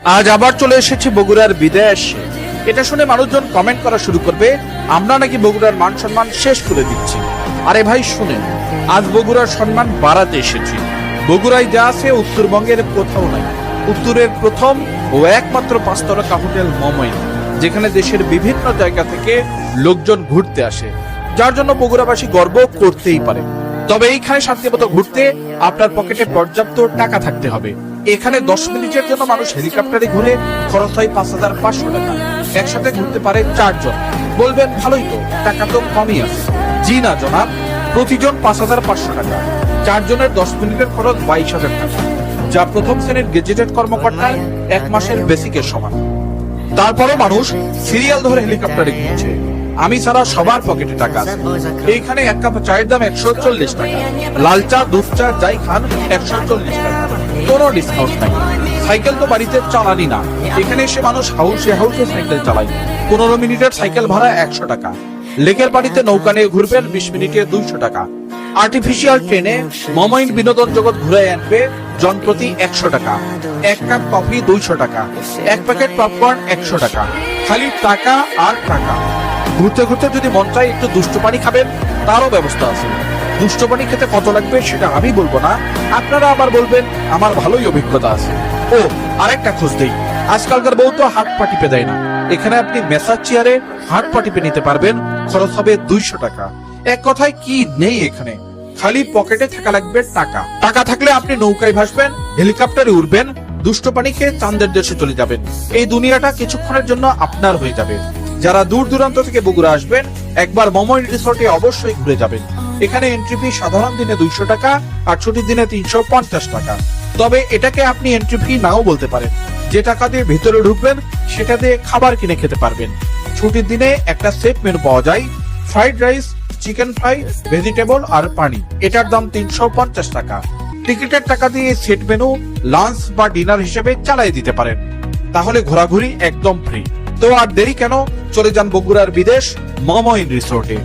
আজ আবার চলে এসেছি বগুড়ার বিদেশে। এটা শুনে মানুষজন কমেন্ট করা শুরু করবে আমরা নাকি বগুড়ার মান সম্মান শেষ করে দিচ্ছি। আরে ভাই শুনেন, আজ বগুড়ার সম্মান বাড়াতে এসেছি। বগুড়ায় যা আছে উত্তরবঙ্গের কোথাও নাই। উত্তরের প্রথম ও একমাত্র 5 তারকা হোটেল মমইন, যেখানে দেশের বিভিন্ন জায়গা থেকে লোকজন ঘুরতে আসে, যার জন্য বগুড়াবাসী গর্ব করতেই পারে। তবে এইখানে শান্তিমতো ঘুরতে আপনার পকেটে পর্যাপ্ত টাকা থাকতে হবে। এখানে 10 মিনিটের জন্য মানুষ হেলিকপ্টারে ঘুরে খরচ হয় 5,500 টাকা। একসাথে ঘুরতে পারে 4 জন। বলবেন ভালোই তো, টাকা তো কমই আছে। জি না জনাব, প্রতিজন 5,500 টাকা। 4 জনের 10 মিনিটের খরচ 22,000 টাকা, যা প্রথম শ্রেণীর গেজেটেড কর্মকর্তার 1 মাসের বেসিকের সমান। তারপরও মানুষ সিরিয়াল ধরে হেলিকপ্টারে ঘুরছে। আমি ছাড়া সবার পকেটে টাকা আছে। এইখানে 1 কাপ চায়ের দাম 140 টাকা। লাল চা, দুধ চা যাই খান 140 টাকা। কোনো ডিসকাউন্ট নাই। সাইকেল তো বাড়িতে চালানি না, এখানে এসে মানুষ হাউসে হাউসে সাইকেল চালায়। 15 মিনিটের সাইকেল ভাড়া 100 টাকা। লেকের বাড়িতে নৌকা নিয়ে ঘুরবেন 20 মিনিটে 200 টাকা। আর্টিফিশিয়াল ট্রেনে মমইন বিনোদন জগৎ ঘুরে আনবে জনপ্রতি 100 টাকা। 1 কাপ কফি 200 টাকা। 1 প্যাকেট পপকর্ন 100 টাকা। খালি টাকা আর টাকা। ঘুরতে ঘুরতে যদি মন চায় একটু দুষ্ট পানি খাবেন, তারও ব্যবস্থা আছে। দুষ্ট পানি খেতে কত লাগবে সেটা আমি বলবো না, আপনারা আবার বলবেন আমার ভালোই অভিজ্ঞতা আছে। ও আরেকটা খোঁজ দেই, আজকালকার বউ তো হাত পা টিপে দেয় না। এখানে আপনি মেসাজ চেয়ারে হাত পা টিপে নিতে পারবেন, খরচ হবে 200 টাকা। এক কথায় কি নেই এখানে, খালি পকেটে থাকা লাগবে টাকা। টাকা থাকলে আপনি নৌকায় ভাসবেন, হেলিকপ্টারে উড়বেন, দুষ্ট পানি খেয়ে চাঁদের দেশে চলে যাবেন। এই দুনিয়াটা কিছুক্ষণের জন্য আপনার হয়ে যাবে। যারা দূর দূরান্ত থেকে বগুড়া আসবেন, একবার মমইন রিসোর্টে অবশ্যই ঘুরে যাবেন। এখানে এন্ট্রি ফি সাধারণ দিনে 200 টাকা আর ছুটির দিনে 350 টাকা। তবে এটাকে আপনি এন্ট্রি ফি নাও বলতে পারেন। যে টাকা দিয়ে ভিতরে ঢুকবেন সেটা দিয়ে খাবার কিনে খেতে পারবেন। ছুটির দিনে একটা সেট মেনু পাওয়া যায়, fried rice, chicken fry, vegetable আর পানি। এটার দাম 350 টাকা। টিকিটের টাকা দিয়ে সেট মেনু লাঞ্চ বা ডিনার হিসেবে চালিয়ে দিতে পারেন। তাহলে ঘোরাঘুরি একদম ফ্রি। তো আর দেরি কেন, চলে যান বগুড়ার বিদেশ মমইন রিসোর্টে।